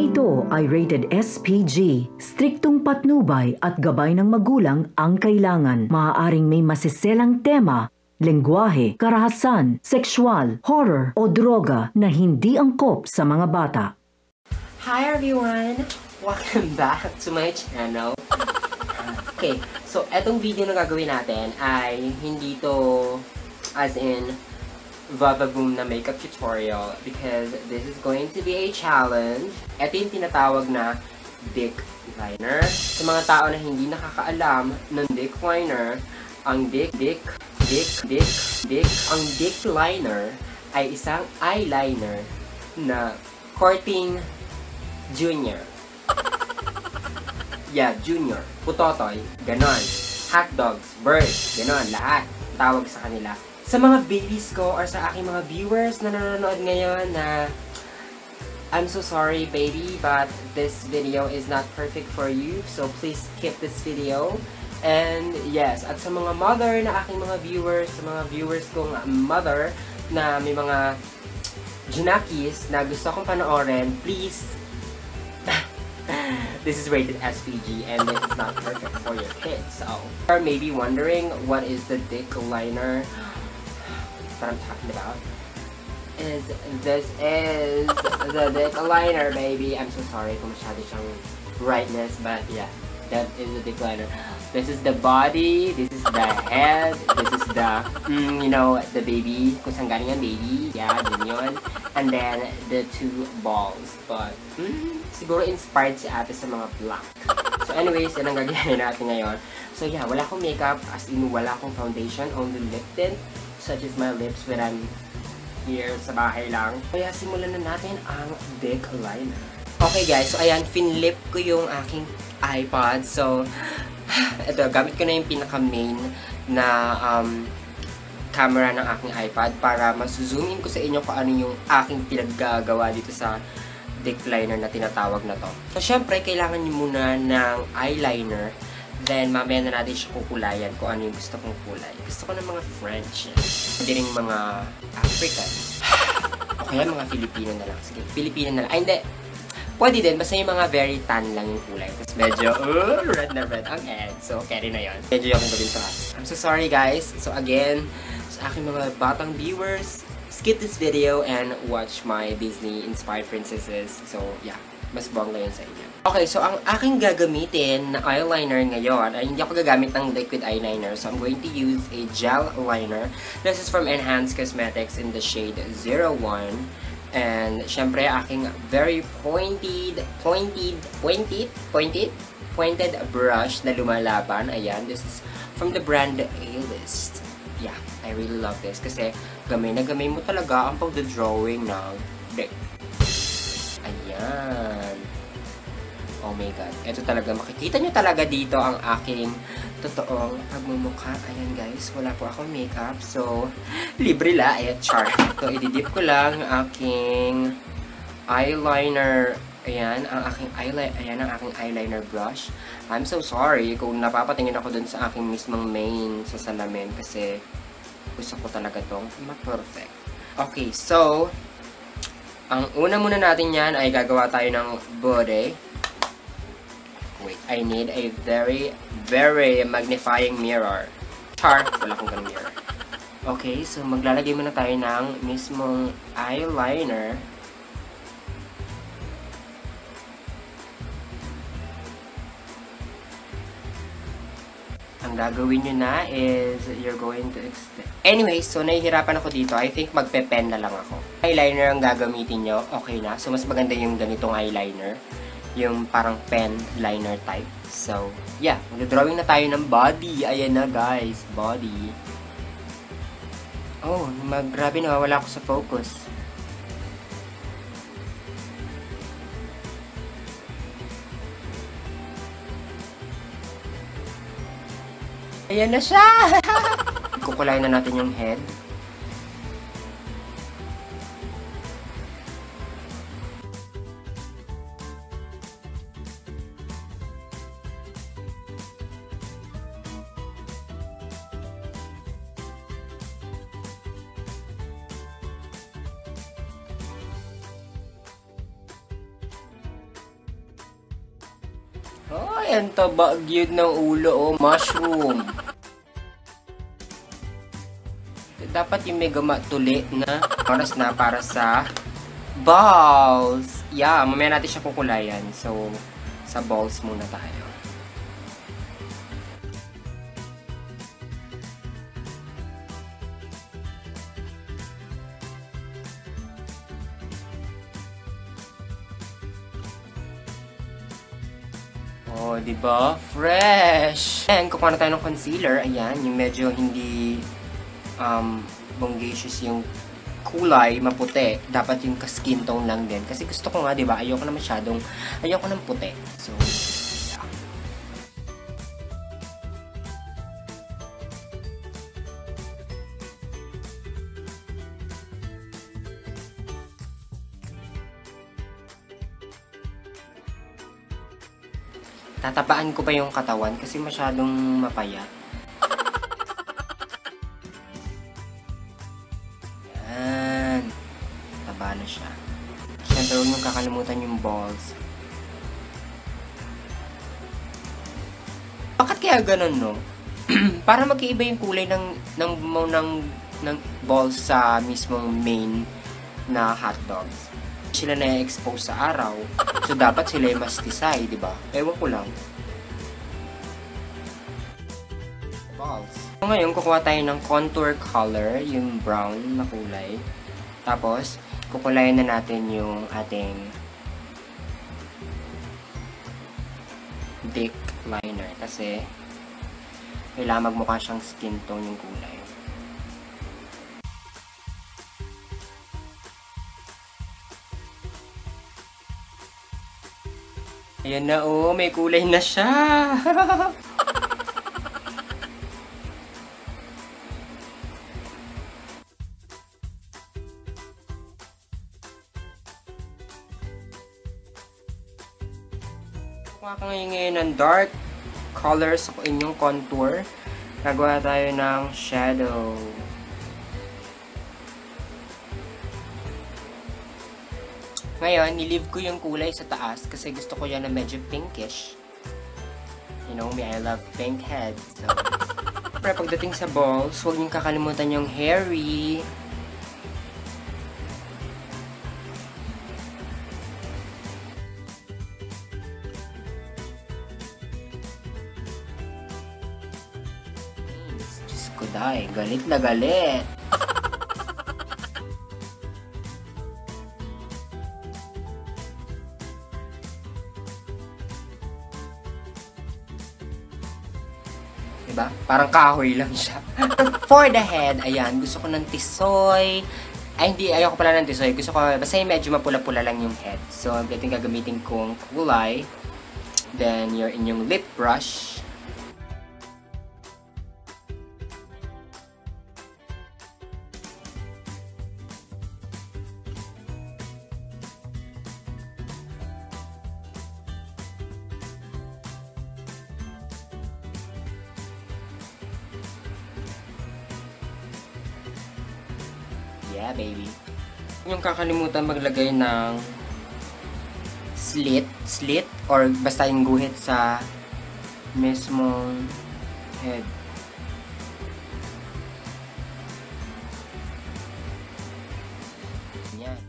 ito ay rated SPG. Striktong patnubay at gabay ng magulang ang kailangan. Maaaring may masiselang tema, lengguwahe, karahasan, sexual, horror o droga na hindi angkop sa mga bata. Hi everyone! Welcome back to my channel. Okay, so etong video na gagawin natin ay hindi to as in Vavaboom na makeup tutorial because this is going to be a challenge. Ito yung tinatawag na dick liner. Sa mga tao na hindi nakakaalam ng dick liner, ang dick liner ay isang eyeliner na courting junior. Yeah, junior. Putotoy, ganon. Hotdogs, birds, ganon. Lahat tawag sa kanila. Sa mga babies ko or sa aking mga viewers na nanonood ngayon na I'm so sorry baby, but this video is not perfect for you. So please skip this video. And yes, at sa mga mother na aking mga viewers, sa mga viewers kong mother na may mga junakis na gusto kong panoorin, please, this is rated SPG and this is not perfect for your kids. So, you are maybe wondering what is the dick liner that I'm talking about. This is the dick liner, baby. I'm so sorry kung masyado siyang brightness, but yeah, that is the dick liner. This is the body, this is the head, this is the, you know, the baby, kung saan galing ang baby, yeah, yun. And then, the two balls, but, siguro inspired si ate sa mga black. So anyways, yan ang gagawin natin ngayon. So yeah, wala akong makeup, as in wala akong foundation, only lip tint, such as my lips when I'm here sa bahay lang. Kaya simulan na natin ang dick liner. Okay guys, so ayan, finlip ko yung aking iPod. So, ito, gamit ko na yung pinaka-main na camera ng aking iPad para mas-zoom in ko sa inyo kung ano yung aking pinaggagawa dito sa dick liner na tinatawag na to. So, syempre, kailangan nyo muna ng eyeliner. Then, mamaya na natin siya kukulayan kung ano yung gusto kong kulay. Gusto ko ng mga French. Hindi rin mga African. O kaya mga Filipino na lang. Sige, Filipino na lang. Ay, hindi. Pwede din. Basta yung mga very tan lang yung kulay. Tapos medyo, red na red ang head. So, carry na yun. Medyo yung gawin to ha. I'm so sorry guys. So, again, sa aking mga batang viewers, skip this video and watch my Disney-inspired princesses. So, yeah. Mas bongga yun sa inyo. Okay, so ang aking gagamitin na eyeliner ngayon ay hindi ako gagamit ng liquid eyeliner. So, I'm going to use a gel liner. This is from Enhanced Cosmetics in the shade 01. And, syempre, aking very pointed brush na lumalaban. Ayan, this is from the brand A-List. Yeah, I really love this. Kasi, gamay na gamay mo talaga ang pagdodrawing ng dick. Ayan. Oh my God. Ito talaga. Makikita nyo talaga dito ang aking totoong pagmumukha. Ayan guys. Wala po akong makeup. So, libre la. Ayan, char. So, ididip ko lang aking eyeliner. Ayan, ang aking eyeliner brush. I'm so sorry kung napapatingin ako dun sa aking mismong main sa salamin kasi gusto ko talaga tong ma-perfect. Okay, so, ang una muna natin yan ay gagawa tayo ng body. Wait, I need a very, very magnifying mirror. Char, wala akong ganun mirror. Okay, so maglalagay muna tayo ng mismong eyeliner. Ang gagawin nyo na is you're going to extend. Anyway, so nahihirapan ako dito. I think magpe-pen na lang ako. Eyeliner ang gagamitin nyo, okay na. So mas maganda yung ganitong eyeliner. Yung parang pen liner type. So, yeah. Mag-drawing na tayo ng body. Ayan na guys, body. Oh, grabe nawawala ako sa focus. Ayan na siya! Kukulayan na natin yung head. Ay, ang taba gyud ng ulo, oh. Mushroom. Dapat yung mega matuli na oras na para sa balls. Yeah, mamaya natin siya kukulayan. So, sa balls muna tayo. Oh, diba? Fresh! And kukuha na tayo ng concealer. Ayan, yung medyo hindi bongacious yung kulay, maputi. Dapat yung ka-skin tone lang din. Kasi gusto ko nga, diba? Ayoko ng puti. So, yeah. Tatapaan ko pa yung katawan kasi masyadong mapayat. Yan. Taba na siya. Siyempre, huwag niyong kakalimutan yung balls. Bakit kaya ganun, no? Para magkaiba yung kulay ng balls sa mismong main na hotdogs. Sila na-expose sa araw. So, dapat sila yung mastisay, di ba? Ewan ko lang. Balls. So, ngayon, kukuha tayo ng contour color, yung brown na kulay. Tapos, kukulayan na natin yung ating dick liner. Kasi, kailangan magmukha siyang skin tone yung kulay. Ayan na, oh, may kulay na siya. Kuha ko ngayon ng dark colors sa inyong contour. Gagawa tayo ng shadow. Ngayon, nilive ko yung kulay sa taas kasi gusto ko yan na medyo pinkish. You know me, I love pink head. So, pero pagdating sa balls, huwag niyong kakalimutan yung hairy. Diyos ko dahi, galit na galit. Diba? Parang kahoy lang siya. For the head, ayan, gusto ko ng tisoy. Ay, hindi, ayoko pala ng tisoy. Gusto ko, basta yung medyo mapula-pula lang yung head. So, ito yung gagamitin kong kulay. Then, your inyong lip brush. Yeah, baby. Yung kakalimutan maglagay ng slit, or basta yung guhit sa mismong head. Yan.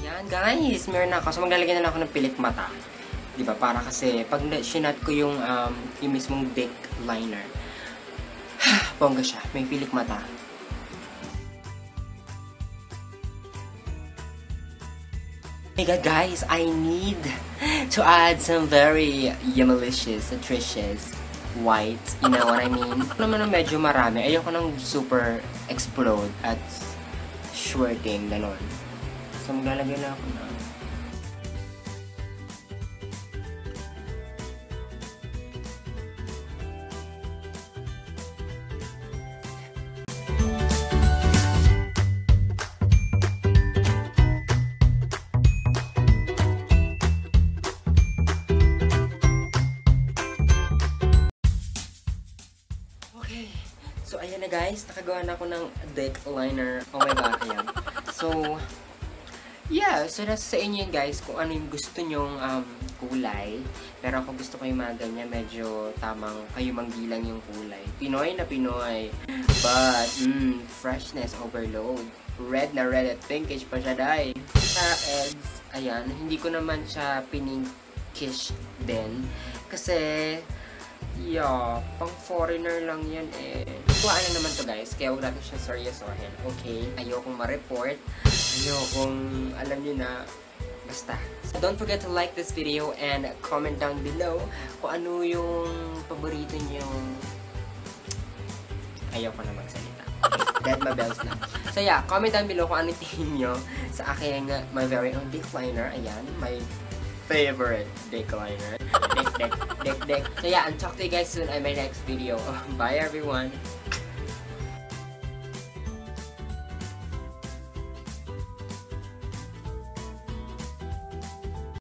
Ayan guys, meron na ako. So maglalagay na lang ako ng pilik mata. Diba? Para kasi pag sinat ko yung mismong dick liner, bongga siya. May pilik mata. Oh my god guys, I need to add some very yummalicious, nutritious white. You know what I mean? Ano naman na medyo marami. Ayoko nang super explode at squirting, ganon. So, maglalagay na ako na. guys, nakagawa na ako ng dick liner. Oh my god, ayan. So, yeah, so nasa sa inyo yun guys kung ano yung gusto nyong kulay. Pero ako gusto ko yung mga ganyan, medyo tamang kayo manggilang yung kulay. Pinoy na Pinoy. But, freshness overload. Red na red at pinkish pa siya, day. Sa eggs, ayan, hindi ko naman siya pinkish din. Kasi, yeah, pang foreigner lang yan eh. Kuhaan na naman to guys, kaya huwag natin siya seryosohin. Okay, ayokong ma-report. Ayokong, alam nyo na, basta. So don't forget to like this video and comment down below kung ano yung paborito nyong... Ayoko na magsalita. Dead my bells na. So yeah, comment down below kung ano tingin nyo sa aking, my very own dick liner. Ayan, my favorite dick liner. Dick. So yeah, and talk to you guys soon on my next video. Bye everyone!